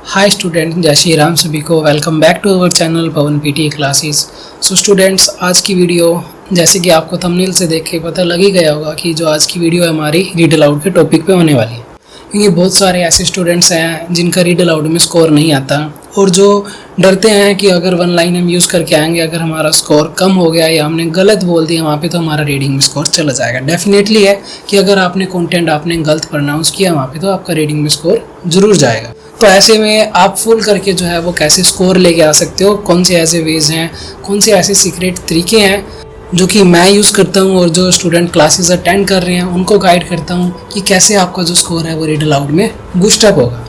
Hi student, जय श्री राम सभी को। Welcome back to our channel Pawan PT classes. So students, आज की वीडियो जैसे कि आपको थंबनेल से देख के पता लग ही गया होगा कि जो आज की वीडियो है हमारी रीड अलाउड के टॉपिक पे होने वाली है, क्योंकि बहुत सारे ऐसे स्टूडेंट्स हैं जिनका रीड अलाउड में स्कोर नहीं आता और जो डरते हैं कि अगर वन लाइन हम यूज़ करके आएंगे, अगर हमारा स्कोर कम हो गया या हमने गलत बोल दिया वहाँ पे तो हमारा रीडिंग में स्कोर चला जाएगा। डेफिनेटली है कि अगर आपने कंटेंट आपने गलत प्रोनाउंस किया वहाँ पे तो आपका रीडिंग में स्कोर जरूर जाएगा। तो ऐसे में आप फुल करके जो है वो कैसे स्कोर लेके आ सकते हो, कौन से ऐसे वेज हैं, कौन से ऐसे सीक्रेट तरीके हैं जो कि मैं यूज़ करता हूँ और जो स्टूडेंट क्लासेस अटेंड कर रहे हैं उनको गाइड करता हूँ कि कैसे आपका जो स्कोर है वो रीड अलाउड में बूस्टअप होगा।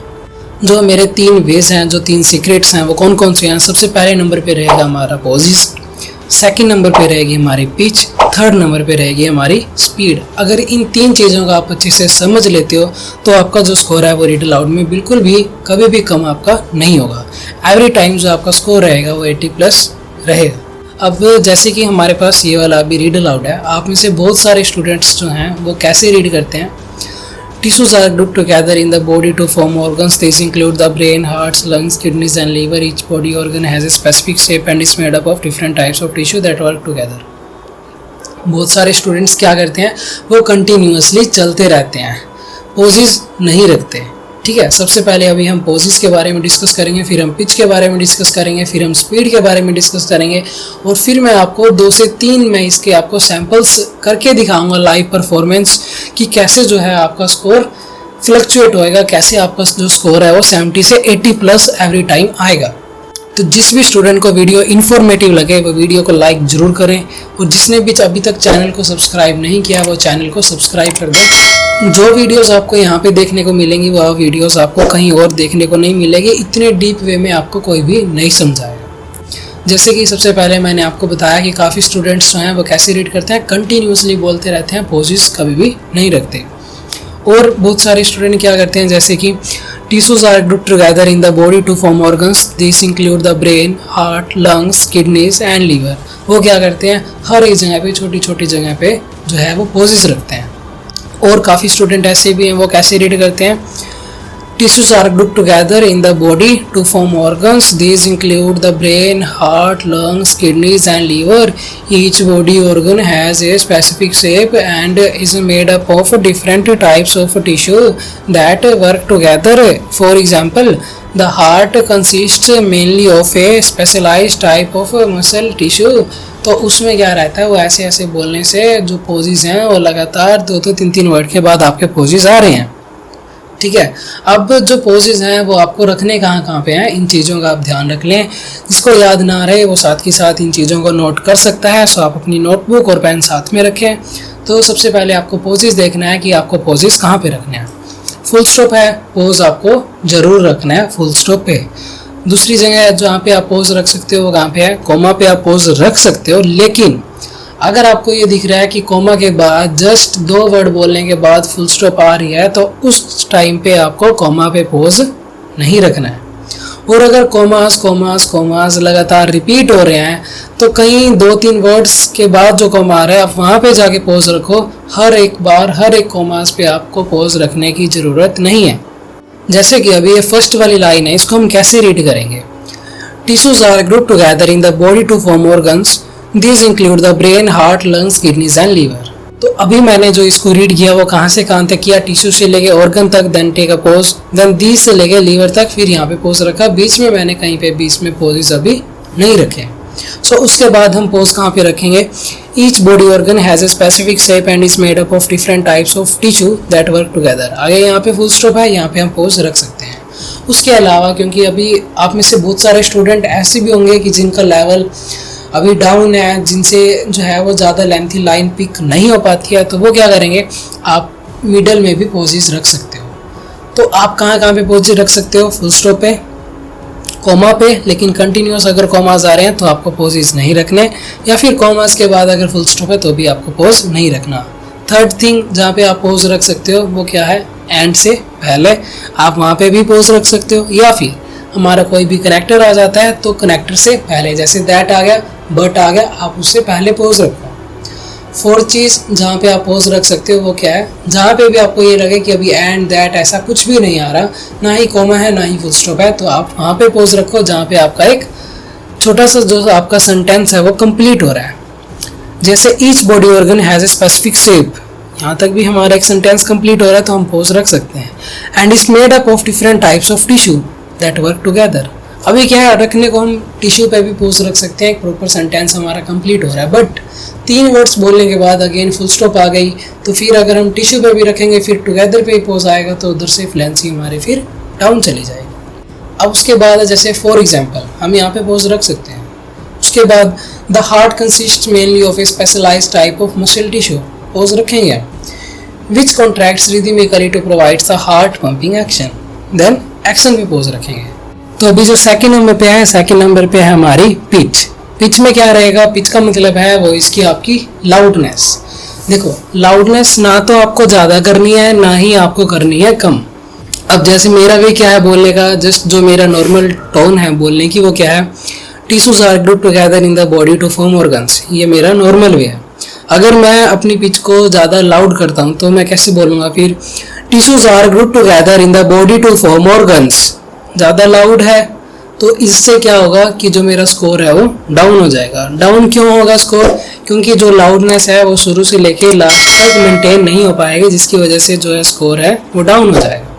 जो मेरे 3 वेज हैं, जो 3 सीक्रेट्स हैं वो कौन कौन से हैं। सबसे पहले नंबर पे रहेगा हमारा पॉजेस, सेकंड नंबर पे रहेगी हमारी पिच, थर्ड नंबर पे रहेगी हमारी स्पीड। अगर इन 3 चीज़ों को आप अच्छे से समझ लेते हो तो आपका जो स्कोर है वो रीड अलाउड में बिल्कुल भी कभी भी कम आपका नहीं होगा। एवरी टाइम जो आपका स्कोर रहेगा वो 80+ रहेगा। अब जैसे कि हमारे पास ये वाला अभी रीड अलाउड है, आप में से बहुत सारे स्टूडेंट्स जो हैं वो कैसे रीड करते हैं। Tissues are grouped together in the body to form organs. These include the brain, hearts, lungs, kidneys and liver. Each body organ has a specific shape and is made up of different types of tissue that work together. बहुत सारे students क्या करते हैं, वो continuously चलते रहते हैं, poses नहीं रखते। ठीक है, सबसे पहले अभी हम पोजेस के बारे में डिस्कस करेंगे, फिर हम पिच के बारे में डिस्कस करेंगे, फिर हम स्पीड के बारे में डिस्कस करेंगे और फिर मैं आपको 2 से 3 मैं इसके आपको सैम्पल्स करके दिखाऊंगा लाइव परफॉर्मेंस कि कैसे जो है आपका स्कोर फ्लक्चुएट होएगा, कैसे आपका जो स्कोर है वो 70 से 80+ एवरी टाइम आएगा। तो जिस भी स्टूडेंट को वीडियो इन्फॉर्मेटिव लगे वो वीडियो को लाइक ज़रूर करें और जिसने भी अभी तक चैनल को सब्सक्राइब नहीं किया वो चैनल को सब्सक्राइब कर दें। जो वीडियोस आपको यहाँ पे देखने को मिलेंगी वह वीडियोस आपको कहीं और देखने को नहीं मिलेगी, इतने डीप वे में आपको कोई भी नहीं समझाएगा। जैसे कि सबसे पहले मैंने आपको बताया कि काफ़ी स्टूडेंट्स जो हैं वो कैसे रीड करते हैं, कंटिन्यूसली बोलते रहते हैं, पोजेस कभी भी नहीं रखते। और बहुत सारे स्टूडेंट क्या करते हैं, जैसे कि tissues are grouped together in the body to form organs. These include the brain, heart, lungs, kidneys and liver. वो क्या करते हैं, हर एक जगह पे छोटी छोटी जगह पे जो है वो पोजेस रखते हैं। और काफ़ी स्टूडेंट ऐसे भी हैं वो कैसे रीड करते हैं, tissues are grouped together in the body to form organs. These include the brain, heart, lungs, kidneys and liver. Each body organ has a specific shape and is made up of different types of tissue that work together. For example, the heart consists mainly of a specialized type of muscle tissue. तो उसमें क्या रहता है, वो ऐसे ऐसे बोलने से जो पोजेस हैं वो लगातार 2-2, 3-3 वर्ड के बाद आपके पोजेस आ रहे हैं। ठीक है, अब जो पोजेस हैं वो आपको रखने कहाँ पे हैं, इन चीज़ों का आप ध्यान रख लें। जिसको याद ना रहे वो साथ के साथ इन चीज़ों को नोट कर सकता है। सो आप अपनी नोटबुक और पेन साथ में रखें। तो सबसे पहले आपको पोजेस देखना है कि आपको पोजेस कहाँ पे रखने हैं। फुल स्टॉप है, पोज आपको ज़रूर रखना है फुल स्टॉप पे। दूसरी जगह जहाँ पे आप पोज रख सकते हो वो कहाँ पे है, कोमा पे आप पोज रख सकते हो। लेकिन अगर आपको ये दिख रहा है कि कोमा के बाद जस्ट 2 वर्ड बोलने के बाद फुल स्टॉप आ रही है तो उस टाइम पे आपको कोमा पे पोज नहीं रखना है। और अगर कोमास लगातार रिपीट हो रहे हैं तो कहीं 2-3 वर्ड्स के बाद जो कोमा आ रहा है आप वहाँ पे जाके पोज रखो। हर एक बार हर एक कोमास पे आपको पोज रखने की ज़रूरत नहीं है। जैसे कि अभी ये फर्स्ट वाली लाइन है, इसको हम कैसे रीड करेंगे, tissues are grouped together in the body to form organs. These include the brain, heart, lungs, kidneys and liver. तो अभी मैंने जो इसको रीड किया वो कहाँ से कहाँ तक किया, टिश्यू से लेके ऑर्गन तक, then take a pause, then these से लेके लीवर तक, फिर यहाँ पे पोज रखा। बीच में मैंने कहीं पे बीच में पोजेस अभी नहीं रखे। सो उसके बाद हम पोज कहाँ पे रखेंगे, each body organ has a specific shape and is made up of different types of tissue that work together. आगे यहाँ पे फुल स्टॉप है, यहाँ पे हम पोज रख सकते हैं। उसके अलावा क्योंकि अभी आप में से बहुत सारे स्टूडेंट ऐसे भी होंगे कि जिनका लेवल अभी डाउन है, जिनसे जो है वो ज़्यादा लेंथी लाइन पिक नहीं हो पाती है, तो वो क्या करेंगे, आप मिडल में भी पोजेस रख सकते हो। तो आप कहाँ पे पोजेस रख सकते हो, फुल स्टॉप पे, कोमा पे, लेकिन कंटिन्यूस अगर कोमास आ रहे हैं तो आपको पोजेस नहीं रखने, या फिर कोमास के बाद अगर फुल स्टॉप है तो भी आपको पोज नहीं रखना। थर्ड थिंग जहाँ पे आप पोज रख सकते हो वो क्या है, एंड से पहले आप वहाँ पे भी पोज रख सकते हो, या फिर हमारा कोई भी कनेक्टर आ जाता है तो कनेक्टर से पहले, जैसे दैट आ गया, बट आ गया, आप उससे पहले पोज रखो। फोर्थ चीज़ जहाँ पे आप पॉज रख सकते हो वो क्या है, जहाँ पे भी आपको ये लगे कि अभी एंड दैट ऐसा कुछ भी नहीं आ रहा, ना ही कॉमा है ना ही फुल स्टॉप है, तो आप वहाँ पे पॉज रखो जहाँ पे आपका एक छोटा सा जो आपका सेंटेंस है वो कंप्लीट हो रहा है। जैसे each body organ has a specific shape, यहाँ तक भी हमारा एक सेंटेंस कंप्लीट हो रहा है तो हम पॉज रख सकते हैं। And is made up of different types of tissue that work together. अभी क्या है, रखने को हम टिश्यू पे भी पॉज रख सकते हैं, एक प्रॉपर सेंटेंस हमारा कंप्लीट हो रहा है, बट 3 वर्ड्स बोलने के बाद अगेन फुल स्टॉप आ गई, तो फिर अगर हम टिश्यू पे भी रखेंगे फिर टुगेदर पे ही पॉज आएगा, तो उधर से फ्लुएंसी हमारी फिर डाउन चली जाएगी। अब उसके बाद जैसे फॉर एग्जाम्पल हम यहाँ पे पॉज रख सकते हैं। उसके बाद the heart consist mainly of a specialized type of muscle tissue, pause रखेंगे, which contracts rhythmically to provides the heart pumping action, then action पे पॉज रखेंगे। तो अभी जो सेकंड नंबर पे है, सेकंड नंबर पे है हमारी पिच। पिच में क्या रहेगा, पिच का मतलब है वो इसकी आपकी लाउडनेस। देखो लाउडनेस ना तो आपको ज़्यादा करनी है ना ही आपको करनी है कम। अब जैसे मेरा भी क्या है बोलने का, जस्ट जो मेरा नॉर्मल टोन है बोलने की वो क्या है, tissues are group together in the body to form organs, ये मेरा नॉर्मल वे है। अगर मैं अपनी पिच को ज़्यादा लाउड करता हूँ तो मैं कैसे बोलूँगा फिर, tissues are group together in the body to form organs. ज़्यादा लाउड है तो इससे क्या होगा कि जो मेरा स्कोर है वो डाउन हो जाएगा। डाउन क्यों होगा स्कोर, क्योंकि जो लाउडनेस है वो शुरू से लेके लास्ट तक मेंटेन नहीं हो पाएगी, जिसकी वजह से जो है स्कोर है वो डाउन हो जाएगा।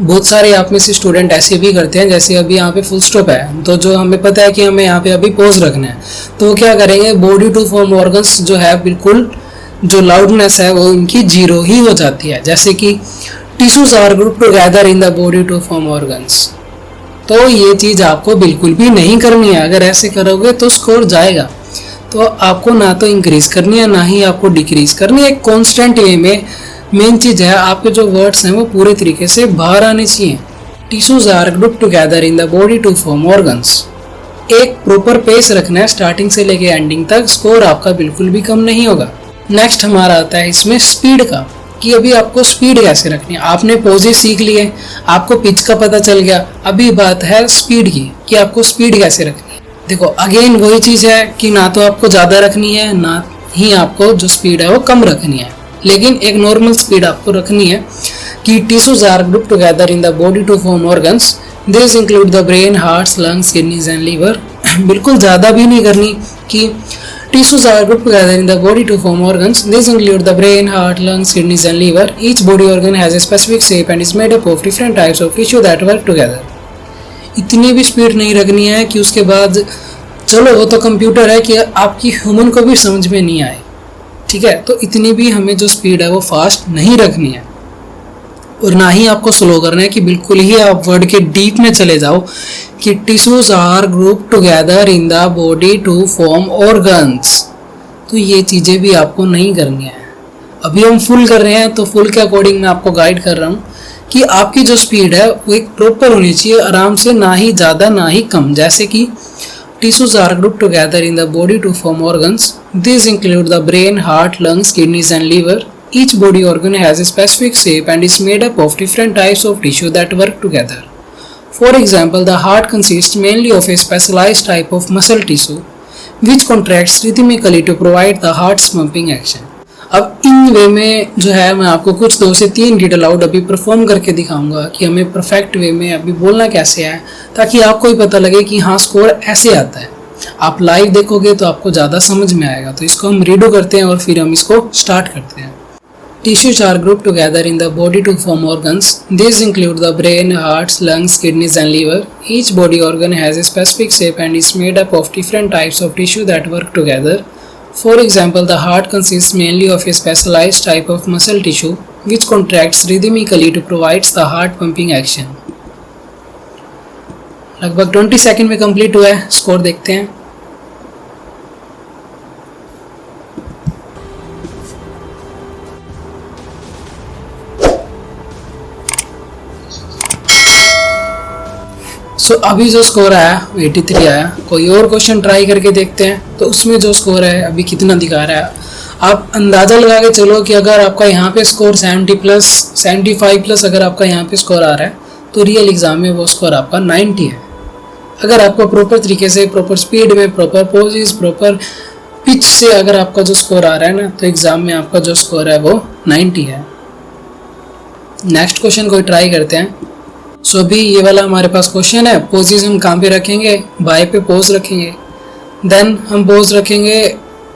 बहुत सारे आप में से स्टूडेंट ऐसे भी करते हैं, जैसे अभी यहाँ पे फुल स्टॉप है तो जो हमें पता है कि हमें यहाँ पे अभी पॉज रखना है, तो वो क्या करेंगे, बॉडी टू फॉर्म ऑर्गन्स जो है बिल्कुल जो लाउडनेस है वो इनकी 0 ही हो जाती है। जैसे कि tissues are group together in the body to form organs, तो ये चीज़ आपको बिल्कुल भी नहीं करनी है। अगर ऐसे करोगे तो स्कोर जाएगा। तो आपको ना तो इंक्रीज करनी है ना ही आपको डिक्रीज करनी है, एक कॉन्स्टेंट वे में। मेन चीज़ है आपके जो वर्ड्स हैं वो पूरे तरीके से बाहर आने चाहिए। Tissues are group together in the body to form organs, एक प्रॉपर पेस रखना है स्टार्टिंग से लेके एंडिंग तक, स्कोर आपका बिल्कुल भी कम नहीं होगा। नेक्स्ट हमारा आता है इसमें स्पीड का, कि अभी आपको स्पीड कैसे रखनी है। आपने पोजेस सीख लिए, आपको पिच का पता चल गया, अभी बात है स्पीड की कि आपको स्पीड कैसे रखनी है। देखो अगेन वही चीज़ है कि ना तो आपको ज़्यादा रखनी है ना ही आपको जो स्पीड है वो कम रखनी है, लेकिन एक नॉर्मल स्पीड आपको रखनी है कि tissues are group together in the body to form organs, this include the brain, hearts, lungs, kidneys and liver. बिल्कुल ज़्यादा भी नहीं करनी कि tissues are grouped together in the body to form organs. These include the brain, heart, lungs, kidneys and liver. Each body organ has a specific shape and is made up of different types of tissue that work together. इतनी भी speed नहीं रखनी है कि उसके बाद चलो वो तो कंप्यूटर है कि आपकी ह्यूमन को भी समझ में नहीं आए, ठीक है। तो इतनी भी हमें जो स्पीड है वो फास्ट नहीं रखनी है, और ना ही आपको स्लो करना है कि बिल्कुल ही आप वर्ड के डीप में चले जाओ कि tissues are group together in the body to form organs. तो ये चीज़ें भी आपको नहीं करनी है। अभी हम फुल कर रहे हैं तो फुल के अकॉर्डिंग मैं आपको गाइड कर रहा हूँ कि आपकी जो स्पीड है वो एक प्रॉपर होनी चाहिए, आराम से, ना ही ज़्यादा ना ही कम। जैसे कि tissues are group together in the body to form organs, this include the brain, heart, lungs, kidneys and liver. Each body organ has a specific shape and is made up of different types of tissue that work together. For example, the heart consists mainly of a specialized type of muscle tissue which contracts rhythmically to provide the heart's pumping action. अब इन वे में जो है मैं आपको कुछ 2 से 3 read aloud अभी perform करके दिखाऊंगा कि हमें परफेक्ट वे में अभी बोलना कैसे है, ताकि आपको ही पता लगे कि हाँ स्कोर ऐसे आता है। आप लाइव देखोगे तो आपको ज़्यादा समझ में आएगा। तो इसको हम रीडो करते हैं और फिर हम इसको स्टार्ट करते हैं। Tissues are grouped together in the body to form organs. These include the brain, hearts, lungs, kidneys and liver. Each body organ has a specific shape and is made up of different types of tissue that work together. For example, the heart consists mainly of a specialized type of muscle tissue which contracts rhythmically to provide the heart pumping action. लगभग 20 second में complete हुआ है। Score देखते हैं। सो अभी जो score आया 83 आया। कोई और क्वेश्चन ट्राई करके देखते हैं तो उसमें जो स्कोर है अभी कितना दिखा रहा है। आप अंदाज़ा लगा के चलो कि अगर आपका यहाँ पे स्कोर 70 प्लस 75 प्लस अगर आपका यहाँ पे स्कोर आ रहा है तो रियल एग्ज़ाम में वो स्कोर आपका 90 है। अगर आपको प्रॉपर तरीके से, प्रॉपर स्पीड में, प्रॉपर पोजेस, प्रॉपर पिच से अगर आपका जो स्कोर आ रहा है ना, तो एग्जाम में आपका जो स्कोर है वो 90 है। नेक्स्ट क्वेश्चन को ट्राई करते हैं। सो अभी ये वाला हमारे पास क्वेश्चन है, पोजेस हम कहाँ पे रखेंगे, बाय पे पोज रखेंगे, देन हम पोज रखेंगे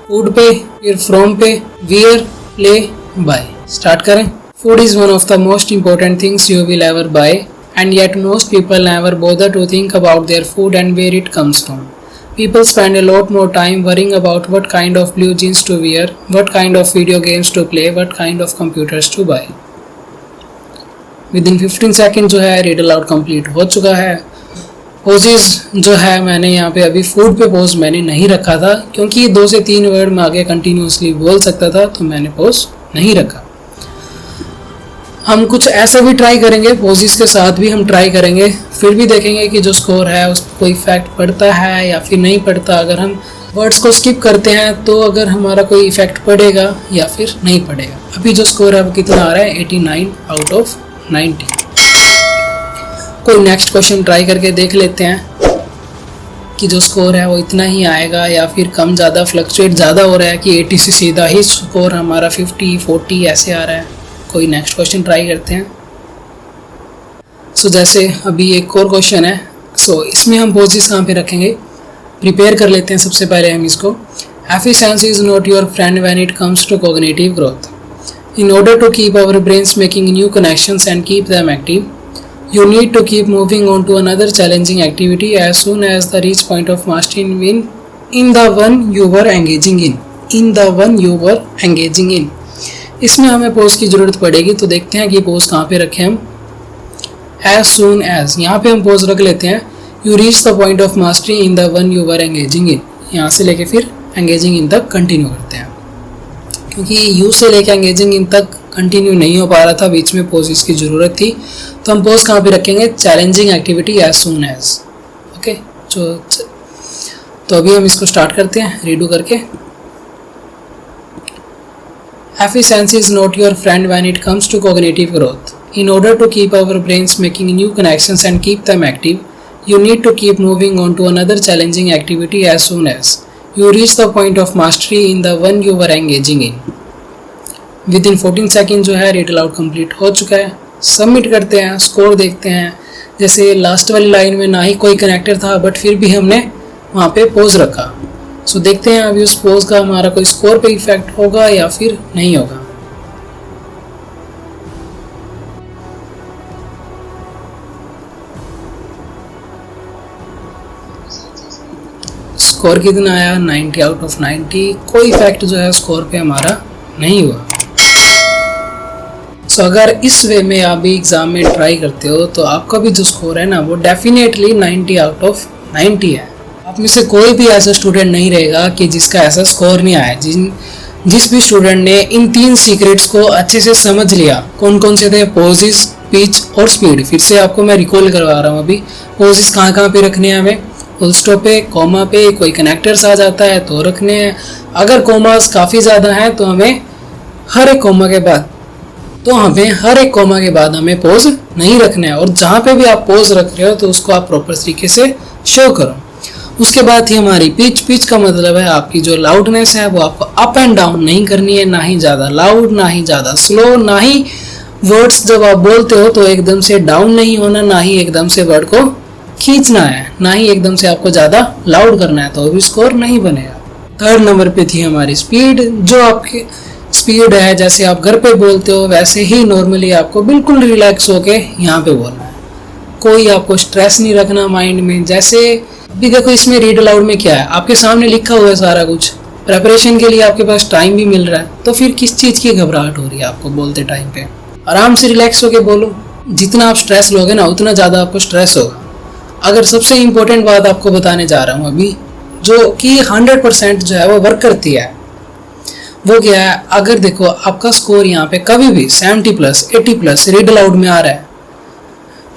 फूड पे, फिर from pay, wear, play, buy. Start करें। Food is one of the most important things you will ever buy and yet most people never bother to think about their food and where it comes from. People spend a lot more time worrying about what kind of blue jeans to wear, what kind of video games to play, what kind of computers to buy. Within 15 second जो है read aloud complete हो चुका है। Poses जो है मैंने यहाँ पे अभी फूड पे पोज मैंने नहीं रखा था, क्योंकि 2 से 3 वर्ड में आगे कंटिन्यूसली बोल सकता था, तो मैंने पोज नहीं रखा। हम कुछ ऐसा भी ट्राई करेंगे, पोजेस के साथ भी हम ट्राई करेंगे, फिर भी देखेंगे कि जो स्कोर है उस पर कोई इफेक्ट पड़ता है या फिर नहीं पड़ता। अगर हम वर्ड्स को स्किप करते हैं तो अगर हमारा कोई इफेक्ट पड़ेगा या फिर नहीं पड़ेगा। अभी जो स्कोर है वो कितना आ रहा है, 89 आउट ऑफ 90। कोई नेक्स्ट क्वेश्चन ट्राई करके देख लेते हैं कि जो स्कोर है वो इतना ही आएगा या फिर कम ज़्यादा फ्लक्चुएट ज़्यादा हो रहा है कि 80 से सीधा ही स्कोर हमारा 50 40 ऐसे आ रहा है। कोई नेक्स्ट क्वेश्चन ट्राई करते हैं। सो जैसे अभी एक और क्वेश्चन है, सो इसमें हम पोजेस कहाँ पे रखेंगे, प्रिपेयर कर लेते हैं सबसे पहले हम इसको। Efficiency is not your friend when it comes to cognitive growth. In order to keep our brains making new connections and keep them active, you need to keep moving on to another challenging activity as soon as the reach point of mastery in the one you were engaging in. In the one you were engaging in. इसमें हमें pose की ज़रूरत पड़ेगी, तो देखते हैं कि pose कहाँ पे रखें हम। As soon as यहाँ पे हम पोज रख लेते हैं। You reach the point of mastery in the one you were engaging in. यहाँ से लेके फिर engaging in तक कंटिन्यू करते हैं, क्योंकि यू से लेके एंगेजिंग इन तक कंटिन्यू नहीं हो पा रहा था, बीच में पोज की ज़रूरत थी, तो हम पोज कहाँ पे रखेंगे, challenging activity as soon as. Okay, तो अभी हम इसको स्टार्ट करते हैं रीडू करके। Efficiency is not your friend when it comes to cognitive growth. In order to keep our brains making new connections and keep them active, you need to keep moving on to another challenging activity as soon as you reach the point of mastery in the one you were engaging in. Within 14 second जो है read aloud complete हो चुका है। Submit करते हैं, score देखते हैं। जैसे लास्ट वाली लाइन में ना ही कोई कनेक्टर था, बट फिर भी हमने वहाँ पे पोज रखा। सो देखते हैं अभी उस पोज का हमारा कोई स्कोर पे इफेक्ट होगा या फिर नहीं होगा। स्कोर कितना आया, 90 आउट ऑफ 90। कोई इफेक्ट जो है स्कोर पे हमारा नहीं हुआ। सो अगर इस वे में आप भी एग्ज़ाम में ट्राई करते हो तो आपका भी जो स्कोर है ना वो डेफिनेटली 90 आउट ऑफ 90 है। आप में से कोई भी ऐसा स्टूडेंट नहीं रहेगा कि जिसका ऐसा स्कोर नहीं आया। जिस भी स्टूडेंट ने इन 3 सीक्रेट्स को अच्छे से समझ लिया, कौन कौन से थे, पोजेस, पिच और स्पीड। फिर से आपको मैं रिकॉल करवा रहा हूँ। अभी पोजेस कहाँ पे रखने हैं हमें, फुल स्टॉप पे, कोमा पे, कोई कनेक्टर्स आ जाता है तो रखने हैं। अगर कोमास काफ़ी ज़्यादा हैं तो हमें हर एक कोमा के बाद हमें पोज नहीं रखना है। और जहाँ पे भी आप पोज रख रहे हो तो उसको आप प्रॉपर तरीके से शो करो। उसके बाद ही हमारी पिच का मतलब है आपकी जो लाउडनेस है वो आपको अप एंड डाउन नहीं करनी है, ना ही ज़्यादा लाउड, ना ही ज़्यादा स्लो, ना ही वर्ड्स जब आप बोलते हो तो एकदम से डाउन नहीं होना, ना ही एकदम से वर्ड को खींचना है, ना ही एकदम से आपको ज़्यादा लाउड करना है, तो भी स्कोर नहीं बनेगा। 3rd नंबर पे थी हमारी स्पीड। जो आपकी स्पीड है, जैसे आप घर पे बोलते हो वैसे ही नॉर्मली आपको बिल्कुल रिलैक्स होके यहाँ पे बोलना है। कोई आपको स्ट्रेस नहीं रखना माइंड में। जैसे अभी देखो इसमें रीड अलाउड में क्या है, आपके सामने लिखा हुआ है सारा कुछ, प्रेपरेशन के लिए आपके पास टाइम भी मिल रहा है, तो फिर किस चीज़ की घबराहट हो रही है आपको बोलते टाइम पे। आराम से रिलैक्स होके बोलो। जितना आप स्ट्रेस लोगे ना उतना ज़्यादा आपको स्ट्रेस होगा। अगर सबसे इम्पोर्टेंट बात आपको बताने जा रहा हूँ अभी, जो कि 100% जो है वो वर्क करती है, वो क्या है, अगर देखो आपका स्कोर यहाँ पे कभी भी 70+, 80+ रीड अलाउड में आ रहा है,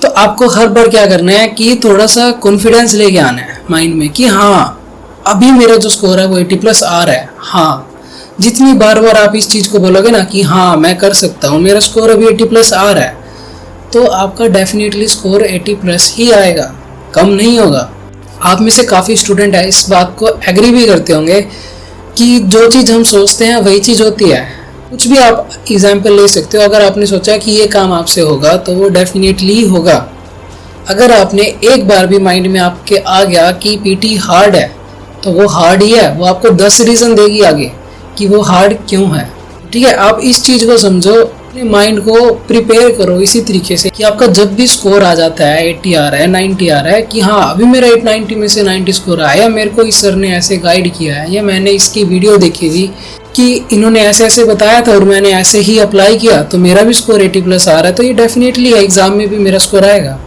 तो आपको हर बार क्या करना है कि थोड़ा सा कॉन्फिडेंस लेके आना है माइंड में कि हाँ अभी मेरा जो स्कोर है वो 80+ आ रहा है। हाँ, जितनी बार आप इस चीज़ को बोलोगे ना कि हाँ मैं कर सकता हूँ, मेरा स्कोर अभी 80+ आ रहा है, तो आपका डेफिनेटली स्कोर 80+ ही आएगा, कम नहीं होगा। आप में से काफ़ी स्टूडेंट है इस बात को एग्री भी करते होंगे कि जो चीज़ हम सोचते हैं वही चीज़ होती है। कुछ भी आप एग्जाम्पल ले सकते हो। अगर आपने सोचा कि ये काम आपसे होगा तो वो डेफिनेटली होगा। अगर आपने एक बार भी माइंड में आपके आ गया कि पीटी हार्ड है तो वो हार्ड ही है, वो आपको 10 रीज़न देगी आगे कि वो हार्ड क्यों है। ठीक है, आप इस चीज़ को समझो, अपने माइंड को प्रिपेयर करो इसी तरीके से कि आपका जब भी स्कोर आ जाता है 80 आ रहा है 90 आ रहा है कि हाँ अभी मेरा 890 में से 90 स्कोर आया, या मेरे को इस सर ने ऐसे गाइड किया है, या मैंने इसकी वीडियो देखी थी कि इन्होंने ऐसे ऐसे बताया था और मैंने ऐसे ही अप्लाई किया तो मेरा भी स्कोर 80+ आ रहा है, तो ये डेफिनेटली एग्ज़ाम में भी मेरा स्कोर आएगा।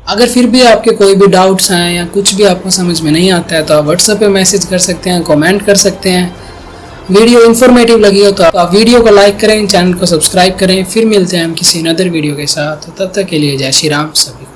अगर फिर भी आपके कोई भी डाउट्स हैं या कुछ भी आपको समझ में नहीं आता है तो आप व्हाट्सएप पे मैसेज कर सकते हैं, कमेंट कर सकते हैं। वीडियो इन्फॉर्मेटिव लगी हो तो आप वीडियो को लाइक करें, चैनल को सब्सक्राइब करें। फिर मिलते हैं हम किसी अदर वीडियो के साथ, तब तक के लिए जय श्री राम सभी को।